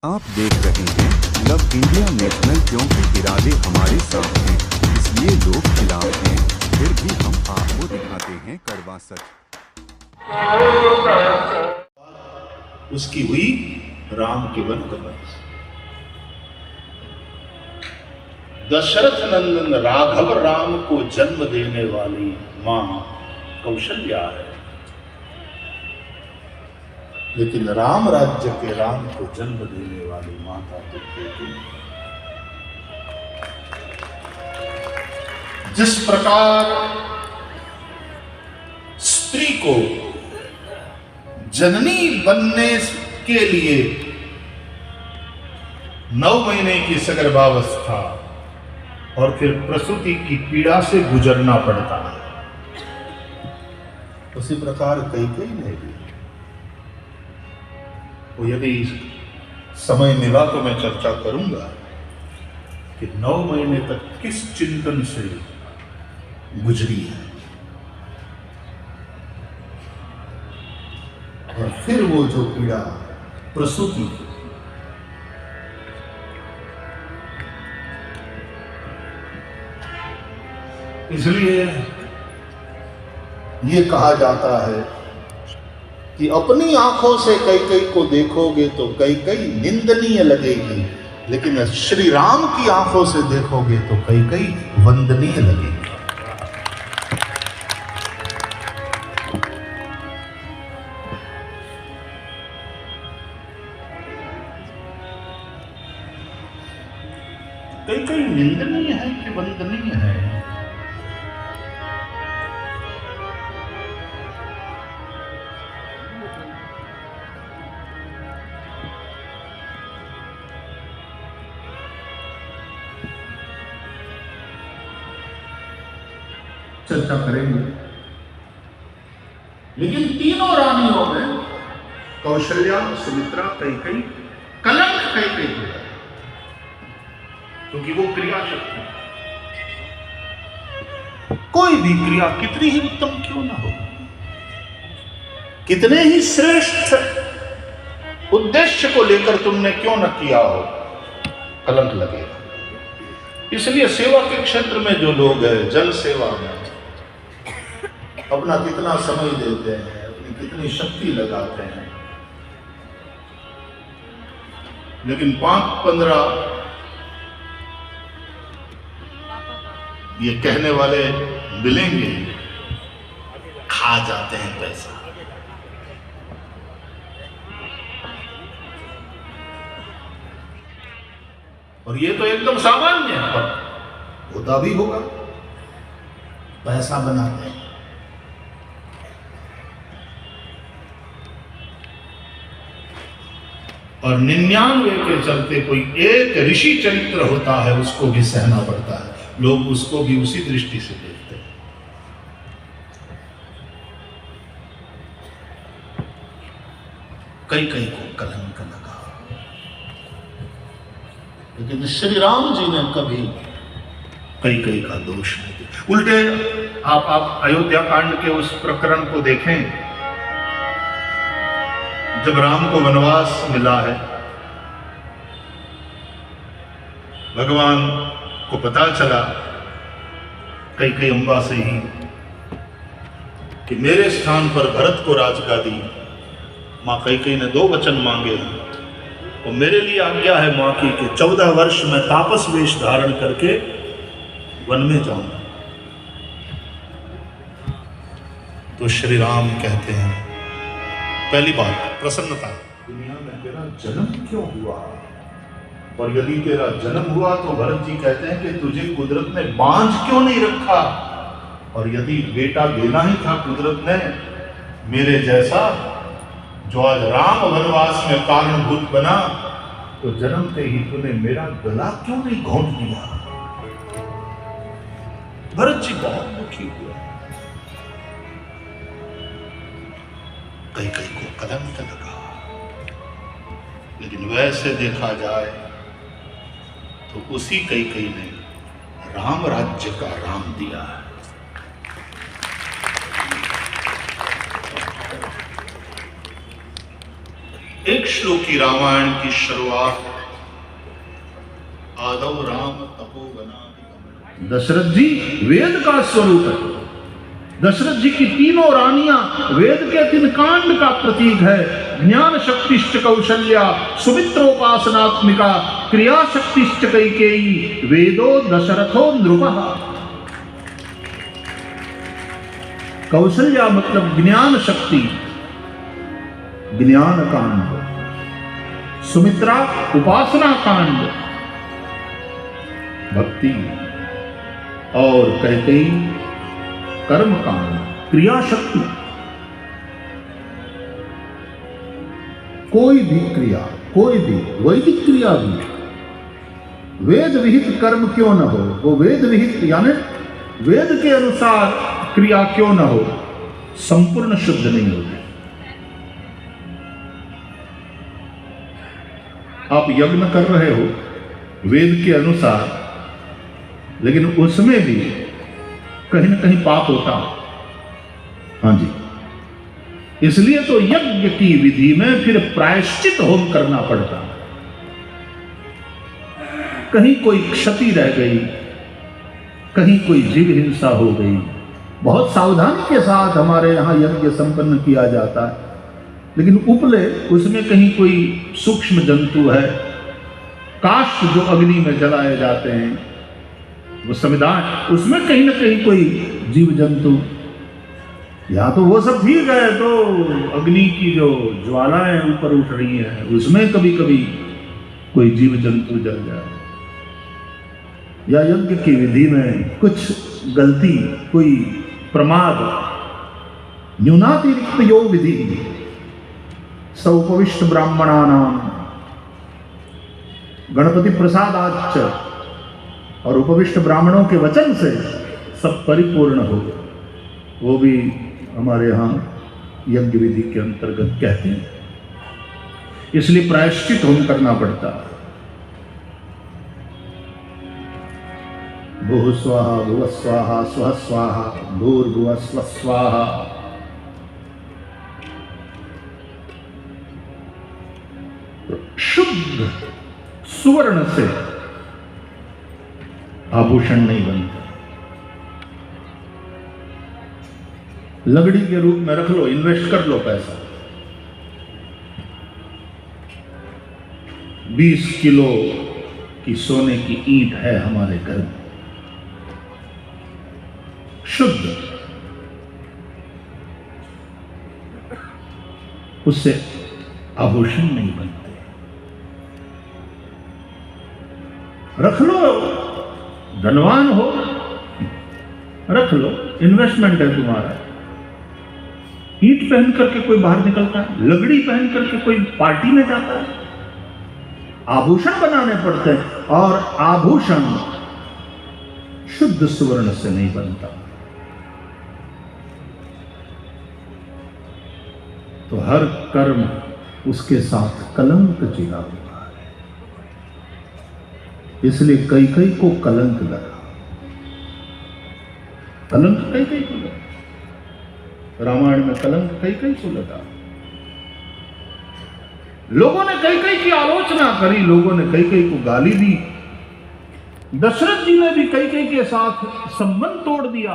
आप देख रहे हैं लव इंडिया नेशनल, क्योंकि इरादे हमारे साथ हैं, इसलिए लोग खिलाफ हैं, फिर भी हम आपको दिखाते हैं कड़वा सच। उसकी हुई राम के वन तपस्या। दशरथ नंदन राघव राम को जन्म देने वाली मां कौशल्या है, लेकिन राम राज्य के राम को जन्म देने वाली माता दुर्योधन। जिस प्रकार स्त्री को जननी बनने के लिए 9 महीने की सगर्भावस्था और फिर प्रसूति की पीड़ा से गुजरना पड़ता है, उसी प्रकार कैकेयी ने भी, वो यदि समय मिला तो मैं चर्चा करूंगा कि 9 महीने तक किस चिंतन से गुजरी है, और फिर वो जो पीड़ा प्रसूति, इसलिए ये कहा जाता है कि अपनी आंखों से कैकेयी को देखोगे तो कैकेयी निंदनीय लगेगी, लेकिन श्री राम की आंखों से देखोगे तो कैकेयी वंदनीय लगेगी। कैकेयी निंदनीय है कि वंदनीय है? चर्चा करेंगे, लेकिन तीनों रानियों में कौशल्या, सुमित्रा, कैकेयी, कलंक कैकेयी को है, क्योंकि वो क्रिया शक्ति। कोई भी क्रिया कितनी ही उत्तम क्यों ना हो, कितने ही श्रेष्ठ उद्देश्य को लेकर तुमने क्यों न किया हो, कलंक लगेगा। इसलिए सेवा के क्षेत्र में जो लोग हैं, जन सेवा में अपना कितना समय देते हैं, अपनी कितनी शक्ति लगाते हैं, लेकिन 5-15 ये कहने वाले मिलेंगे, खा जाते हैं पैसा। और ये तो एकदम सामान्य है, पर होता भी होगा, पैसा बनाते हैं। और 99 के चलते कोई एक ऋषि चरित्र होता है, उसको भी सहना पड़ता है, लोग उसको भी उसी दृष्टि से देखते हैं। कैकेयी को कलंक लगा, लेकिन श्री राम जी ने कभी कैकेयी का दोष नहीं दिया। उल्टे आप अयोध्या कांड के उस प्रकरण को देखें, जब राम को वनवास मिला है, भगवान को पता चला कैकेयी अम्बा से ही कि मेरे स्थान पर भरत को राजगादी, मां कैकेयी ने 2 वचन मांगे हैं, और मेरे लिए आज्ञा है मां की कि 14 वर्ष में तापस वेश धारण करके वन में जाऊंगा। तो श्री राम कहते हैं, पहली बात प्रसन्नता, दुनिया में तेरा जन्म क्यों हुआ, और यदि तेरा जन्म हुआ तो भरत जी कहते हैं कि तुझे कुदरत ने बांझ क्यों नहीं रखा, और यदि बेटा देना ही था कुदरत ने मेरे जैसा, जो आज राम वनवास में कारणभूत बना, तो जन्मते ही तूने मेरा गला क्यों नहीं घोंट दिया। भरत जी बहुत दुखी हुए। कैकेयी को कलंक लगा, लेकिन वैसे देखा जाए तो उसी कैकेयी ने राम राज्य का राम दिया है। एक श्लोक की रामायण की शुरुआत आदव राम तपोवना। दशरथ जी वेद का स्वरूप है। दशरथ जी की तीनों रानियां वेद के 3 कांड का प्रतीक है। ज्ञान शक्तिश्च कौशल्या, सुमित्रोपासनात्मिका, क्रिया शक्तिश्च कैकेयी, वेदो दशरथो नृपः। कौशल्या मतलब ज्ञान शक्ति, ज्ञान कांड। सुमित्रा उपासना कांड, भक्ति। और कैकेयी कर्म कांड, क्रिया शक्ति। कोई भी क्रिया, कोई भी वैदिक क्रिया भी वेद विहित कर्म क्यों न हो, वो वेद विहित यानी वेद के अनुसार क्रिया क्यों न हो, संपूर्ण शुद्ध नहीं होती। आप यज्ञ कर रहे हो वेद के अनुसार, लेकिन उसमें भी कहीं ना कहीं पाप होता। हाँ जी, इसलिए तो यज्ञ की विधि में फिर प्रायश्चित होम करना पड़ता। कहीं कोई क्षति रह गई, कहीं कोई जीव हिंसा हो गई, बहुत सावधानी के साथ हमारे यहाँ यज्ञ संपन्न किया जाता है। लेकिन उपले उसमें कहीं कोई सूक्ष्म जंतु है, काष्ठ जो अग्नि में जलाए जाते हैं, वो समुदाय, उसमें कहीं ना कहीं कोई जीव जंतु, या तो वो सब ठीक है, तो अग्नि की जो ज्वालाएं ऊपर उठ रही हैं उसमें कभी कभी कोई जीव जंतु जल जाए, या यज्ञ की विधि में कुछ गलती, कोई प्रमाद, न्यूनातिरिक्त यो विधि सौपविष्ट ब्राह्मणानाम गणपति प्रसादाच्च, और उपविष्ट ब्राह्मणों के वचन से सब परिपूर्ण हो, वो भी हमारे यहाँ यज्ञ विधि के अंतर्गत कहते हैं। इसलिए प्रायश्चित होम करना पड़ता है। भूः स्वाहा भुवः स्वाहा स्वः स्वाहा भूर्भुवः स्वः स्वाहा। शुद्ध सुवर्ण से आभूषण नहीं बनता। लकड़ी के रूप में रख लो, इन्वेस्ट कर लो पैसा, 20 किलो की सोने की ईंट है हमारे घर में, शुद्ध, उससे आभूषण नहीं बनते। रख लो, धनवान हो, रख लो, इन्वेस्टमेंट है तुम्हारा। ईंट पहन करके कोई बाहर निकलता है, लकड़ी पहन करके कोई पार्टी में जाता है, आभूषण बनाने पड़ते हैं, और आभूषण शुद्ध सुवर्ण से नहीं बनता। तो हर कर्म उसके साथ कलंक जुड़ा हुआ है, इसलिए कैकेयी को कलंक लगा। कलंक कैकेयी को लगा, रामायण में कलंक कैकेयी को लगा। लोगों ने कैकेयी की आलोचना करी, लोगों ने कैकेयी को गाली दी। दशरथ जी ने भी कैकेयी के साथ संबंध तोड़ दिया।